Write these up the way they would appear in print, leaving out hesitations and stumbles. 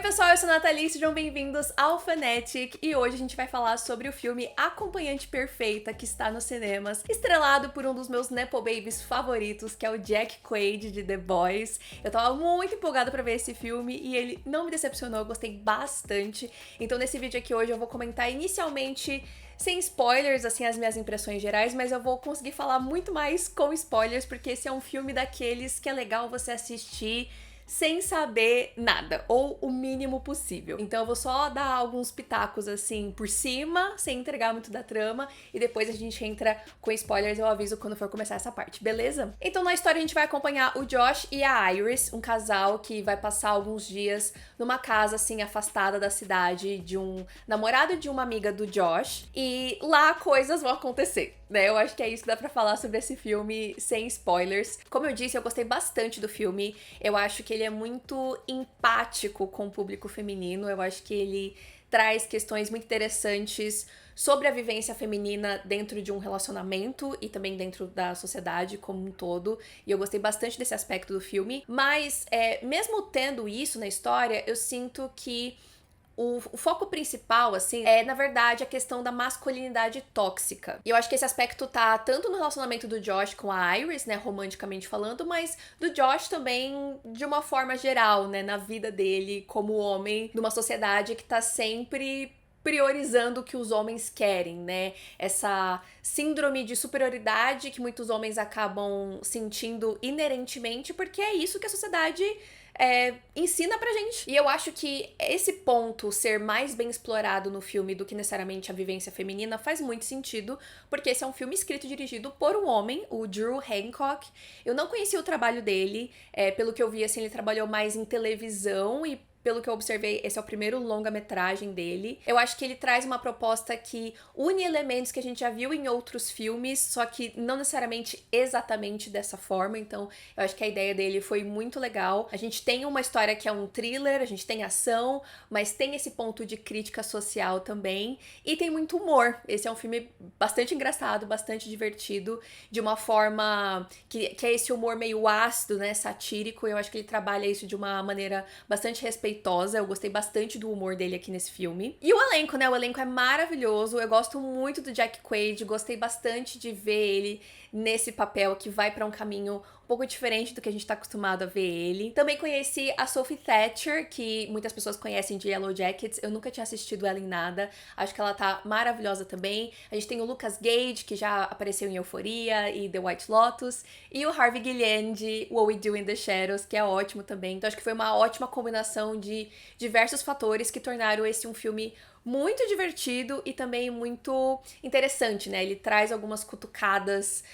pessoal, eu sou a Nathalie, sejam bem-vindos ao Fanatic e hoje a gente vai falar sobre o filme Acompanhante Perfeita que está nos cinemas, estrelado por um dos meus Nepo Babies favoritos, que é o Jack Quaid de The Boys. Eu tava muito empolgada pra ver esse filme e ele não me decepcionou, eu gostei bastante. Então nesse vídeo aqui hoje eu vou comentar inicialmente sem spoilers, assim, as minhas impressões gerais, mas eu vou conseguir falar muito mais com spoilers, porque esse é um filme daqueles que é legal você assistir sem saber nada, ou o mínimo possível. Então eu vou só dar alguns pitacos assim por cima, sem entregar muito da trama, e depois a gente entra com spoilers, eu aviso quando for começar essa parte, beleza? Então na história a gente vai acompanhar o Josh e a Iris, um casal que vai passar alguns dias numa casa assim afastada da cidade de um namorado de uma amiga do Josh, e lá coisas vão acontecer, né? Eu acho que é isso que dá pra falar sobre esse filme sem spoilers. Como eu disse, eu gostei bastante do filme. Eu acho que ele é muito empático com o público feminino. Eu acho que ele traz questões muito interessantes sobre a vivência feminina dentro de um relacionamento e também dentro da sociedade como um todo. E eu gostei bastante desse aspecto do filme. Mas, mesmo tendo isso na história, eu sinto que o foco principal, assim, é, na verdade, a questão da masculinidade tóxica. E eu acho que esse aspecto tá tanto no relacionamento do Josh com a Iris, né, romanticamente falando, mas do Josh também de uma forma geral, né, na vida dele como homem numa sociedade que tá sempre priorizando o que os homens querem, né? Essa síndrome de superioridade que muitos homens acabam sentindo inerentemente, porque é isso que a sociedade ensina pra gente. E eu acho que esse ponto ser mais bem explorado no filme do que necessariamente a vivência feminina faz muito sentido, porque esse é um filme escrito e dirigido por um homem, o Drew Hancock. Eu não conhecia o trabalho dele, pelo que eu vi, assim, ele trabalhou mais em televisão e pelo que eu observei, esse é o primeiro longa-metragem dele. Eu acho que ele traz uma proposta que une elementos que a gente já viu em outros filmes, só que não necessariamente exatamente dessa forma. Então, eu acho que a ideia dele foi muito legal. A gente tem uma história que é um thriller, a gente tem ação, mas tem esse ponto de crítica social também. E tem muito humor. Esse é um filme bastante engraçado, bastante divertido, de uma forma que é esse humor meio ácido, né, satírico. Eu acho que ele trabalha isso de uma maneira bastante respeitosa. Eu gostei bastante do humor dele aqui nesse filme. E o elenco, né? O elenco é maravilhoso. Eu gosto muito do Jack Quaid. Gostei bastante de ver ele nesse papel que vai pra um caminho um pouco diferente do que a gente tá acostumado a ver ele. Também conheci a Sophie Thatcher, que muitas pessoas conhecem de Yellow Jackets. Eu nunca tinha assistido ela em nada. Acho que ela tá maravilhosa também. A gente tem o Lucas Gage, que já apareceu em Euphoria e The White Lotus. E o Harvey Guillén de What We Do in the Shadows, que é ótimo também. Então acho que foi uma ótima combinação de diversos fatores que tornaram esse um filme muito divertido e também muito interessante, né? Ele traz algumas cutucadas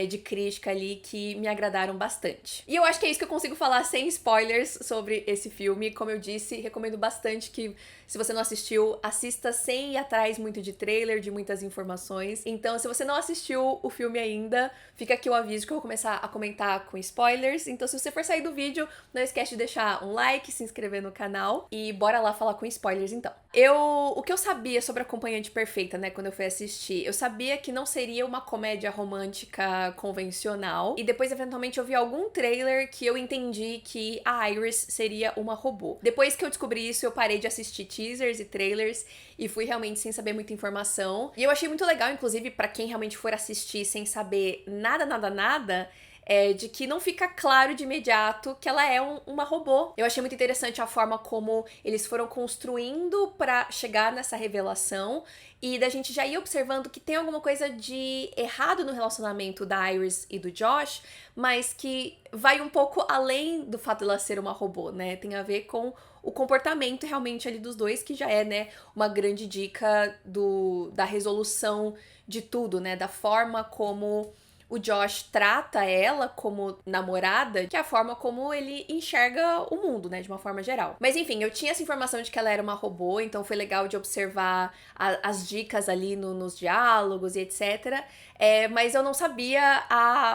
de crítica ali que me agradaram bastante. E eu acho que é isso que eu consigo falar sem spoilers sobre esse filme. Como eu disse, recomendo bastante que, se você não assistiu, assista sem ir atrás muito de trailer, de muitas informações. Então, se você não assistiu o filme ainda, fica aqui o aviso que eu vou começar a comentar com spoilers. Então, se você for sair do vídeo, não esquece de deixar um like, se inscrever no canal e bora lá falar com spoilers então. O que eu sabia sobre Acompanhante Perfeita, né, quando eu fui assistir, eu sabia que não seria uma comédia romântica convencional, e depois, eventualmente, eu vi algum trailer que eu entendi que a Iris seria uma robô. Depois que eu descobri isso, eu parei de assistir teasers e trailers e fui realmente sem saber muita informação. E eu achei muito legal, inclusive, pra quem realmente for assistir sem saber nada, de que não fica claro de imediato que ela é uma robô. Eu achei muito interessante a forma como eles foram construindo pra chegar nessa revelação e da gente já ir observando que tem alguma coisa de errado no relacionamento da Iris e do Josh, mas que vai um pouco além do fato dela ser uma robô, né? Tem a ver com o comportamento realmente ali dos dois, que já é, né, uma grande dica da resolução de tudo, né? Da forma como o Josh trata ela como namorada, que é a forma como ele enxerga o mundo, né, de uma forma geral. Mas enfim, eu tinha essa informação de que ela era uma robô, então foi legal de observar as dicas ali nos diálogos e etc. Mas eu não sabia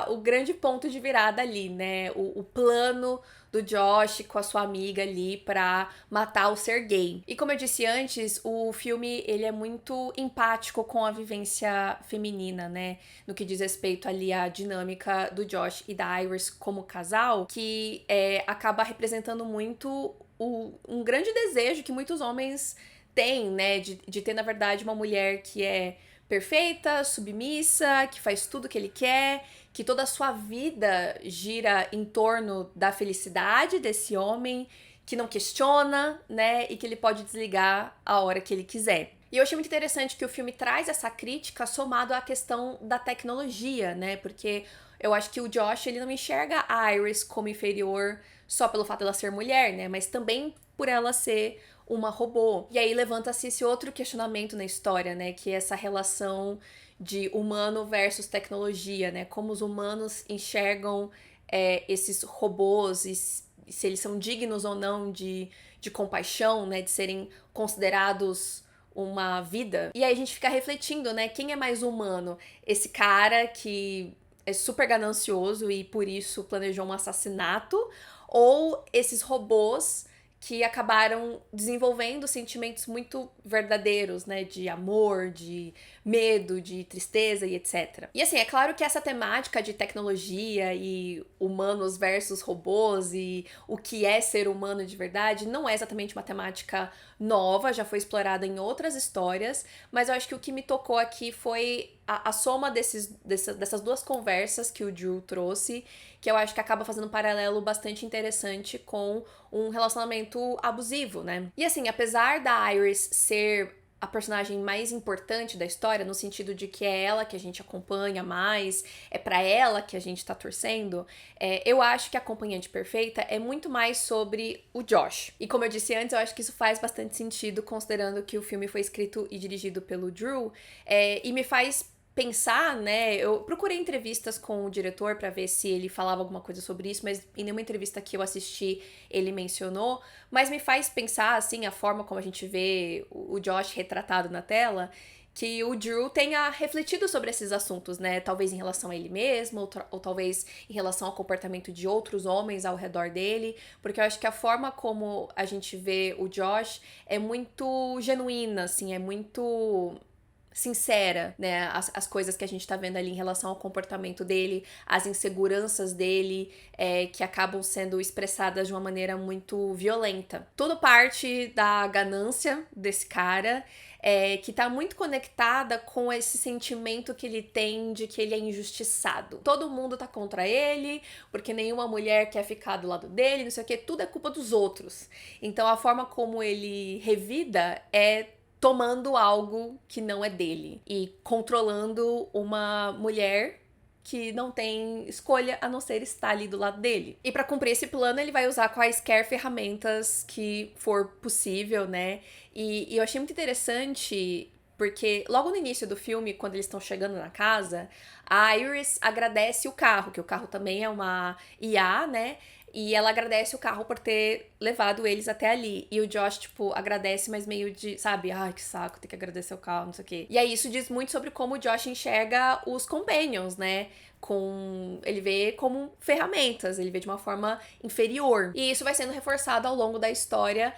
o grande ponto de virada ali, né, o plano do Josh com a sua amiga ali pra matar o ser gay. E como eu disse antes, o filme ele é muito empático com a vivência feminina, né? No que diz respeito ali à dinâmica do Josh e da Iris como casal, que acaba representando muito um grande desejo que muitos homens têm, né? De ter, na verdade, uma mulher que é perfeita, submissa, que faz tudo que ele quer, que toda a sua vida gira em torno da felicidade desse homem, que não questiona, né? E que ele pode desligar a hora que ele quiser. E eu achei muito interessante que o filme traz essa crítica somado à questão da tecnologia, né? Porque eu acho que o Josh, ele não enxerga a Iris como inferior só pelo fato dela ser mulher, né? Mas também por ela ser uma robô. E aí levanta-se esse outro questionamento na história, né? Que é essa relação de humano versus tecnologia, né? Como os humanos enxergam esses robôs e se eles são dignos ou não de compaixão, né? De serem considerados uma vida. E aí a gente fica refletindo, né? Quem é mais humano? Esse cara que é super ganancioso e por isso planejou um assassinato? Ou esses robôs que acabaram desenvolvendo sentimentos muito verdadeiros, né? De amor, de medo, de tristeza e etc. E assim, é claro que essa temática de tecnologia e humanos versus robôs e o que é ser humano de verdade não é exatamente uma temática nova, já foi explorada em outras histórias, mas eu acho que o que me tocou aqui foi a soma dessas duas conversas que o Drew trouxe, que eu acho que acaba fazendo um paralelo bastante interessante com um relacionamento abusivo, né? E assim, apesar da Iris ser a personagem mais importante da história, no sentido de que é ela que a gente acompanha mais, é pra ela que a gente tá torcendo, eu acho que a Acompanhante Perfeita é muito mais sobre o Josh. E como eu disse antes, eu acho que isso faz bastante sentido, considerando que o filme foi escrito e dirigido pelo Drew, e me faz pensar, né? Eu procurei entrevistas com o diretor pra ver se ele falava alguma coisa sobre isso, mas em nenhuma entrevista que eu assisti ele mencionou. Mas me faz pensar, assim, a forma como a gente vê o Josh retratado na tela, que o Drew tenha refletido sobre esses assuntos, né? Talvez em relação a ele mesmo, ou talvez em relação ao comportamento de outros homens ao redor dele, porque eu acho que a forma como a gente vê o Josh é muito genuína, assim, é muito sincera, né? As coisas que a gente tá vendo ali em relação ao comportamento dele, as inseguranças dele, que acabam sendo expressadas de uma maneira muito violenta. Tudo parte da ganância desse cara, que tá muito conectada com esse sentimento que ele tem de que ele é injustiçado. Todo mundo tá contra ele, porque nenhuma mulher quer ficar do lado dele, não sei o que, tudo é culpa dos outros. Então a forma como ele revida é tomando algo que não é dele e controlando uma mulher que não tem escolha a não ser estar ali do lado dele. E para cumprir esse plano, ele vai usar quaisquer ferramentas que for possível, né? E eu achei muito interessante porque logo no início do filme, quando eles estão chegando na casa, a Iris agradece o carro, que o carro também é uma IA, né? E ela agradece o carro por ter levado eles até ali. E o Josh, tipo, agradece, mas meio de, sabe? Ai, que saco, tem que agradecer o carro, não sei o quê. E aí isso diz muito sobre como o Josh enxerga os companions, né? Ele vê como ferramentas, ele vê de uma forma inferior. E isso vai sendo reforçado ao longo da história,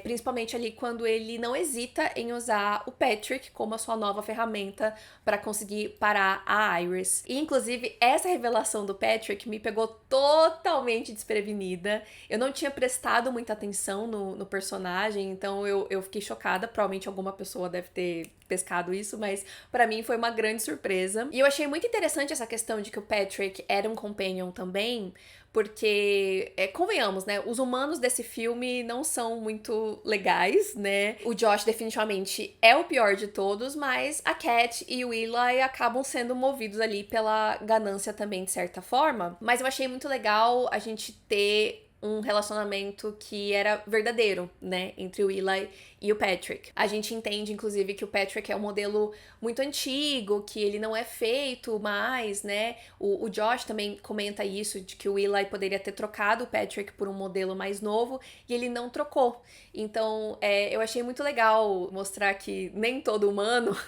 principalmente ali quando ele não hesita em usar o Patrick como a sua nova ferramenta para conseguir parar a Iris. E inclusive essa revelação do Patrick me pegou totalmente desprevenida. Eu não tinha prestado muita atenção no personagem, então eu fiquei chocada. Provavelmente alguma pessoa deve ter pescado isso, mas pra mim foi uma grande surpresa. E eu achei muito interessante essa questão de que o Patrick era um companion também, porque, convenhamos, né, os humanos desse filme não são muito legais, né? O Josh definitivamente é o pior de todos, mas a Cat e o Eli acabam sendo movidos ali pela ganância também, de certa forma. Mas eu achei muito legal a gente ter um relacionamento que era verdadeiro, né, entre o Eli e o Patrick. A gente entende, inclusive, que o Patrick é um modelo muito antigo, que ele não é feito mais, né, o Josh também comenta isso, de que o Eli poderia ter trocado o Patrick por um modelo mais novo, e ele não trocou. Então, eu achei muito legal mostrar que nem todo humano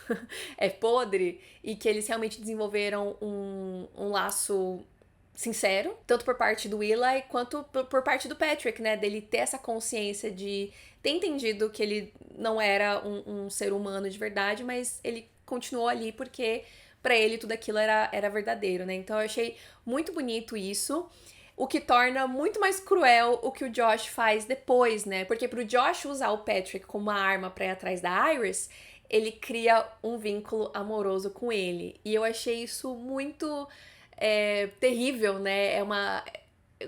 é podre, e que eles realmente desenvolveram um laço sincero, tanto por parte do Eli quanto por parte do Patrick, né? Dele ter essa consciência de ter entendido que ele não era um ser humano de verdade, mas ele continuou ali porque pra ele tudo aquilo era verdadeiro, né? Então eu achei muito bonito isso. o que torna muito mais cruel o que o Josh faz depois, né? Porque pro Josh usar o Patrick como uma arma pra ir atrás da Iris, ele cria um vínculo amoroso com ele. E eu achei isso muito terrível, né?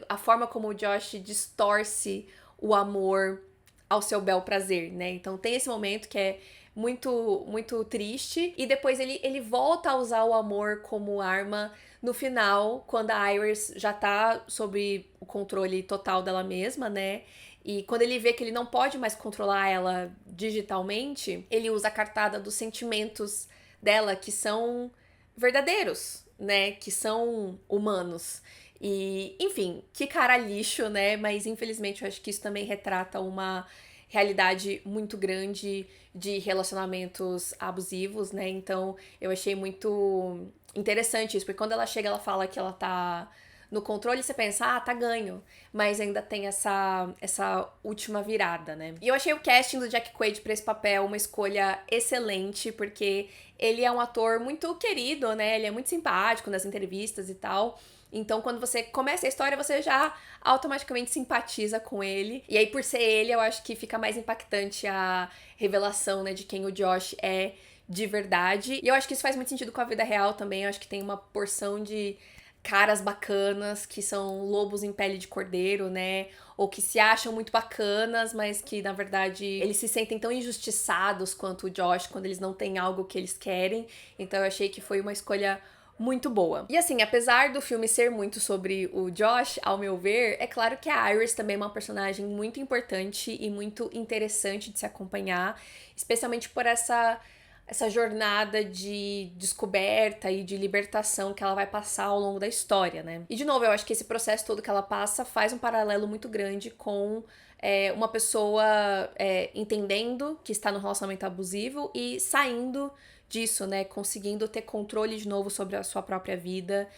A forma como o Josh distorce o amor ao seu bel prazer, né? Então tem esse momento que é muito triste, e depois ele volta a usar o amor como arma no final, quando a Iris já tá sob o controle total dela mesma, né? E quando ele vê que ele não pode mais controlar ela digitalmente, ele usa a cartada dos sentimentos dela, que são verdadeiros, né? Que são humanos. E, enfim, que cara lixo, né? Mas infelizmente eu acho que isso também retrata uma realidade muito grande de relacionamentos abusivos, né? Então eu achei muito interessante isso, porque quando ela chega, ela fala que ela tá no controle, você pensa, tá ganho. Mas ainda tem essa última virada, né? E eu achei o casting do Jack Quaid pra esse papel uma escolha excelente, porque ele é um ator muito querido, né? Ele é muito simpático nas entrevistas e tal. Então, quando você começa a história, você já automaticamente simpatiza com ele. E aí, por ser ele, eu acho que fica mais impactante a revelação, né, de quem o Josh é de verdade. E eu acho que isso faz muito sentido com a vida real também. Eu acho que tem uma porção de caras bacanas que são lobos em pele de cordeiro, né? Ou que se acham muito bacanas, mas que, na verdade, eles se sentem tão injustiçados quanto o Josh quando eles não têm algo que eles querem. Então, eu achei que foi uma escolha muito boa. E assim, apesar do filme ser muito sobre o Josh, ao meu ver, é claro que a Iris também é uma personagem muito importante e muito interessante de se acompanhar, especialmente por essa jornada de descoberta e de libertação que ela vai passar ao longo da história, né? E de novo, eu acho que esse processo todo que ela passa faz um paralelo muito grande com uma pessoa entendendo que está no relacionamento abusivo e saindo disso, né? Conseguindo ter controle de novo sobre a sua própria vida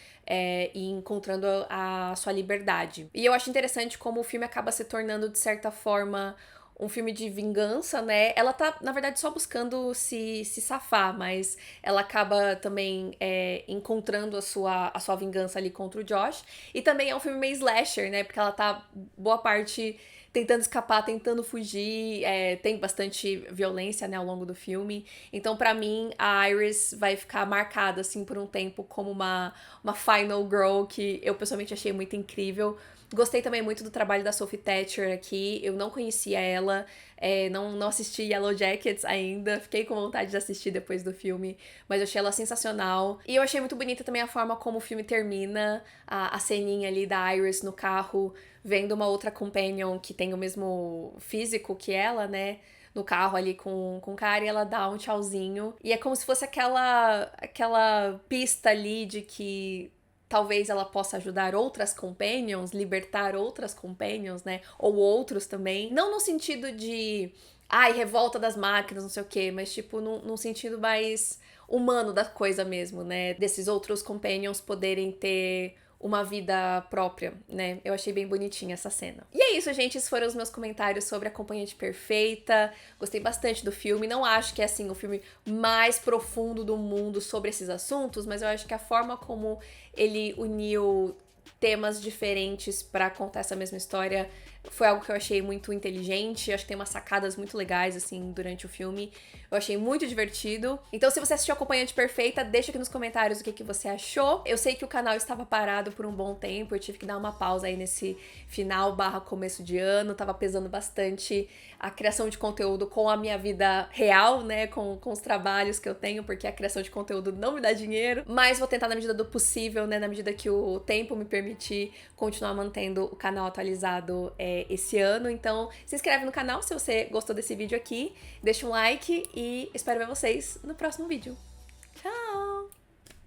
e encontrando a sua liberdade. E eu acho interessante como o filme acaba se tornando, de certa forma, um filme de vingança, né? Ela tá, na verdade, só buscando se safar, mas ela acaba também encontrando a sua vingança ali contra o Josh. E também é um filme meio slasher, né? Porque ela tá, boa parte, tentando escapar, tentando fugir. Tem bastante violência, né, ao longo do filme. Então, pra mim, a Iris vai ficar marcada, assim, por um tempo como uma final girl que eu, pessoalmente, achei muito incrível. Gostei também muito do trabalho da Sophie Thatcher aqui. Eu não conhecia ela, não assisti Yellow Jackets ainda. Fiquei com vontade de assistir depois do filme, mas eu achei ela sensacional. E eu achei muito bonita também a forma como o filme termina, a ceninha ali da Iris no carro, vendo uma outra companion que tem o mesmo físico que ela, né? No carro ali com o cara, e ela dá um tchauzinho. E é como se fosse aquela pista ali de que talvez ela possa ajudar outras companions, libertar outras companions, né? Ou outros também. Não no sentido de, revolta das máquinas, não sei o quê, mas tipo num sentido mais humano da coisa mesmo, né? Desses outros companions poderem ter uma vida própria, né? Eu achei bem bonitinha essa cena. E é isso, gente. Esses foram os meus comentários sobre A Acompanhante Perfeita. Gostei bastante do filme. Não acho que é, assim, o filme mais profundo do mundo sobre esses assuntos, mas eu acho que a forma como ele uniu temas diferentes pra contar essa mesma história foi algo que eu achei muito inteligente. Acho que tem umas sacadas muito legais, assim, durante o filme. Eu achei muito divertido. Então, se você assistiu Acompanhante Perfeita, deixa aqui nos comentários o que você achou. Eu sei que o canal estava parado por um bom tempo, eu tive que dar uma pausa aí nesse final / começo de ano. Tava pesando bastante a criação de conteúdo com a minha vida real, né, com os trabalhos que eu tenho, porque a criação de conteúdo não me dá dinheiro. Mas vou tentar, na medida do possível, né, na medida que o tempo me permitir, continuar mantendo o canal atualizado esse ano. Então, se inscreve no canal se você gostou desse vídeo aqui, deixa um like e espero ver vocês no próximo vídeo. Tchau!